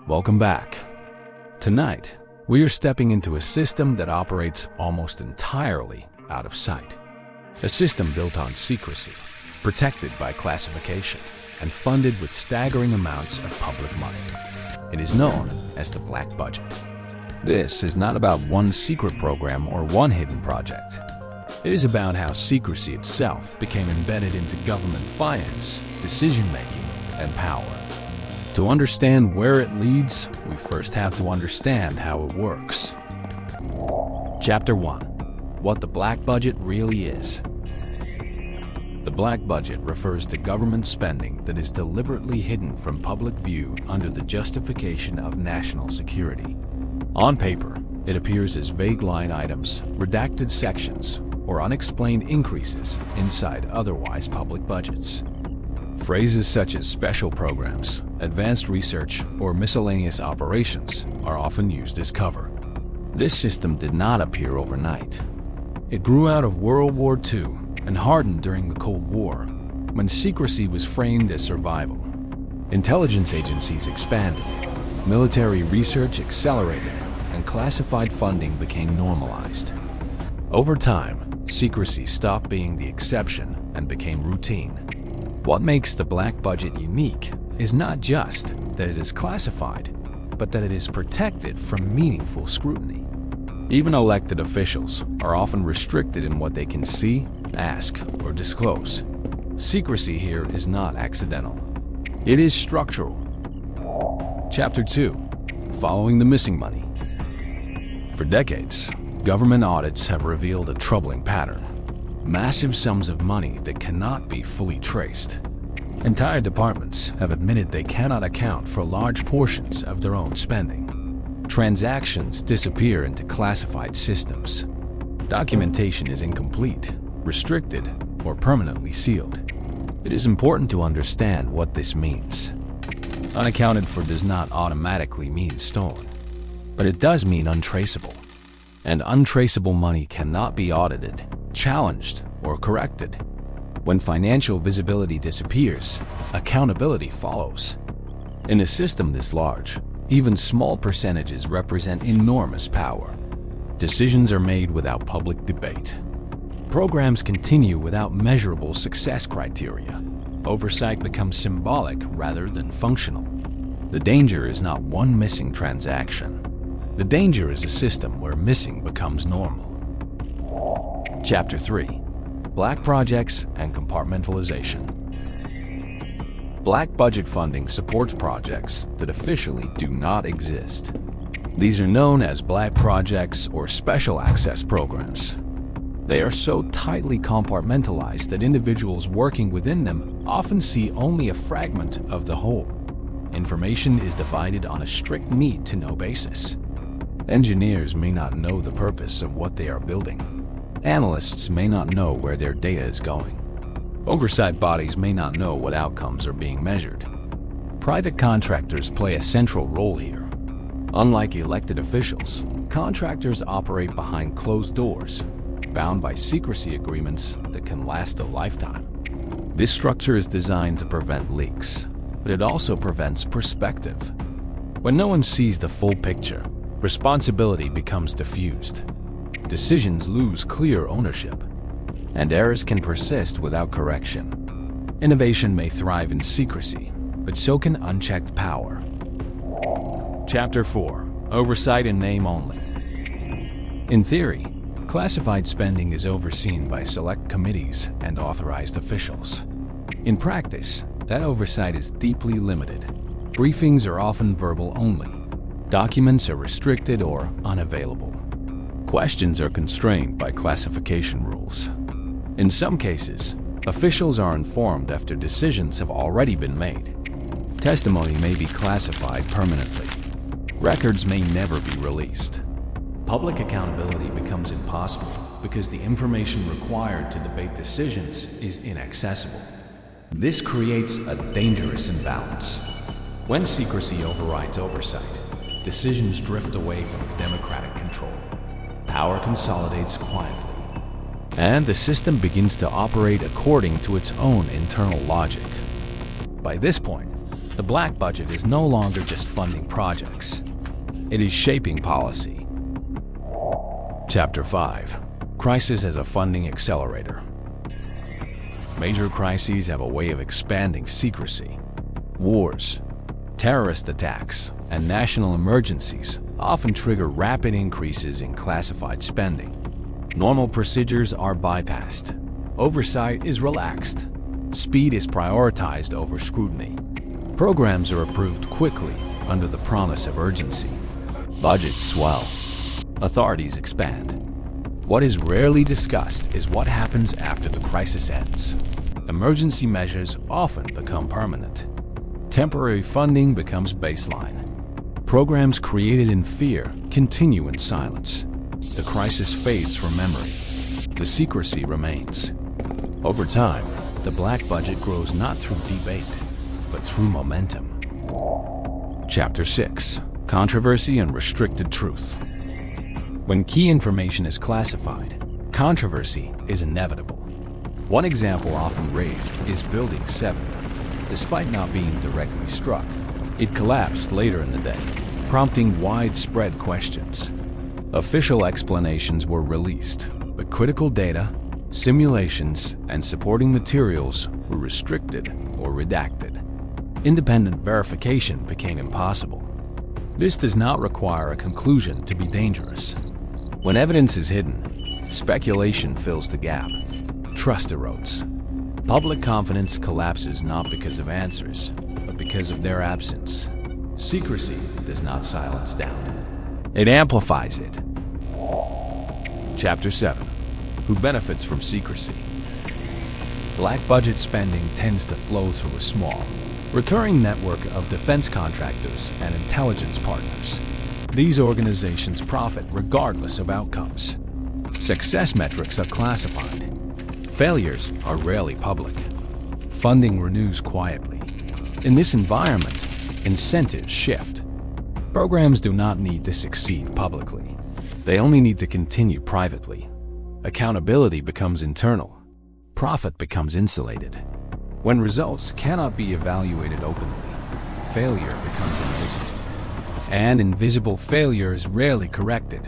Welcome back. Tonight, we are stepping into a system that operates almost entirely out of sight. A system built on secrecy, protected by classification, and funded with staggering amounts of public money. It is known as the black budget. This is not about one secret program or one hidden project. It is about how secrecy itself became embedded into government finance, decision-making, and power. To understand where it leads, we first have to understand how it works. Chapter 1. What the black budget really is. The black budget refers to government spending that is deliberately hidden from public view under the justification of national security. On paper, it appears as vague line items, redacted sections, or unexplained increases inside otherwise public budgets. Phrases such as special programs, advanced research, or miscellaneous operations are often used as cover. This system did not appear overnight. It grew out of World War II and hardened during the Cold War, when secrecy was framed as survival. Intelligence agencies expanded, military research accelerated, and classified funding became normalized. Over time, secrecy stopped being the exception and became routine. What makes the black budget unique is not just that it is classified, but that it is protected from meaningful scrutiny. Even elected officials are often restricted in what they can see, ask, or disclose. Secrecy here is not accidental. It is structural. Chapter 2. Following the missing money. For decades, government audits have revealed a troubling pattern. Massive sums of money that cannot be fully traced. Entire departments have admitted they cannot account for large portions of their own spending. Transactions disappear into classified systems. Documentation is incomplete, restricted, or permanently sealed. It is important to understand what this means. Unaccounted for does not automatically mean stolen, but it does mean untraceable. And untraceable money cannot be audited, challenged, or corrected. When financial visibility disappears, accountability follows. In a system this large, even small percentages represent enormous power. Decisions are made without public debate. Programs continue without measurable success criteria. Oversight becomes symbolic rather than functional. The danger is not one missing transaction. The danger is a system where missing becomes normal. Chapter 3. Black projects and compartmentalization. Black budget funding supports projects that officially do not exist. These are known as black projects or special access programs. They are so tightly compartmentalized that individuals working within them often see only a fragment of the whole. Information is divided on a strict need-to-know basis. Engineers may not know the purpose of what they are building. Analysts may not know where their data is going. Oversight bodies may not know what outcomes are being measured. Private contractors play a central role here. Unlike elected officials, contractors operate behind closed doors, bound by secrecy agreements that can last a lifetime. This structure is designed to prevent leaks, but it also prevents perspective. When no one sees the full picture, responsibility becomes diffused. Decisions lose clear ownership, and errors can persist without correction. Innovation may thrive in secrecy, but so can unchecked power. Chapter 4. Oversight in name only. In theory, classified spending is overseen by select committees and authorized officials. In practice, that oversight is deeply limited. Briefings are often verbal only. Documents are restricted or unavailable. Questions are constrained by classification rules. In some cases, officials are informed after decisions have already been made. Testimony may be classified permanently. Records may never be released. Public accountability becomes impossible because the information required to debate decisions is inaccessible. This creates a dangerous imbalance. When secrecy overrides oversight, decisions drift away from democratic control. Power consolidates quietly, and the system begins to operate according to its own internal logic. By this point, The black budget is no longer just funding projects. It is shaping policy. Chapter 5. Crisis as a funding accelerator. Major crises have a way of expanding secrecy. Wars, terrorist attacks, and national emergencies often trigger rapid increases in classified spending. Normal procedures are bypassed. Oversight is relaxed. Speed is prioritized over scrutiny. Programs are approved quickly under the promise of urgency. Budgets swell. Authorities expand. What is rarely discussed is what happens after the crisis ends. Emergency measures often become permanent. Temporary funding becomes baseline. Programs created in fear continue in silence. The crisis fades from memory. The secrecy remains. Over time, the black budget grows not through debate, but through momentum. Chapter 6. Controversy and restricted truth. When key information is classified, controversy is inevitable. One example often raised is Building 7. Despite not being directly struck, it collapsed later in the day, prompting widespread questions. Official explanations were released, but critical data, simulations, and supporting materials were restricted or redacted. Independent verification became impossible. This does not require a conclusion to be dangerous. When evidence is hidden, speculation fills the gap. Trust erodes. Public confidence collapses not because of answers, but because of their absence. Secrecy does not silence doubt. It amplifies it. Chapter 7. Who benefits from secrecy? Black budget spending tends to flow through a small, recurring network of defense contractors and intelligence partners. These organizations profit regardless of outcomes. Success metrics are classified. Failures are rarely public. Funding renews quietly. In this environment, incentives shift. Programs do not need to succeed publicly. They only need to continue privately. Accountability becomes internal. Profit becomes insulated. When results cannot be evaluated openly, failure becomes invisible. And invisible failure is rarely corrected.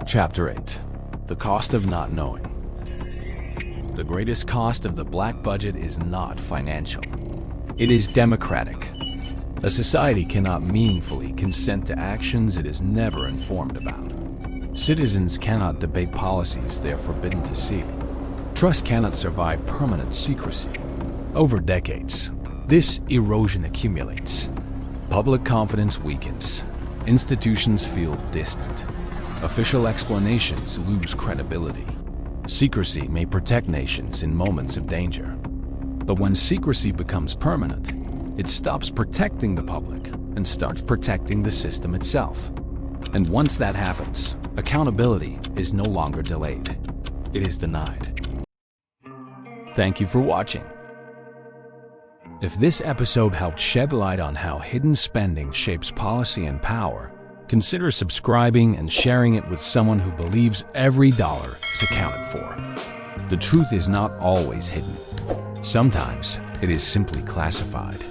Chapter 8. The cost of not knowing. The greatest cost of the black budget is not financial. It is democratic. A society cannot meaningfully consent to actions it is never informed about. Citizens cannot debate policies they are forbidden to see. Trust cannot survive permanent secrecy. Over decades, this erosion accumulates. Public confidence weakens. Institutions feel distant. Official explanations lose credibility. Secrecy may protect nations in moments of danger. But when secrecy becomes permanent, it stops protecting the public and starts protecting the system itself. And once that happens, accountability is no longer delayed. It is denied. Thank you for watching. If this episode helped shed light on how hidden spending shapes policy and power, consider subscribing and sharing it with someone who believes every dollar is accounted for. The truth is not always hidden. Sometimes it is simply classified.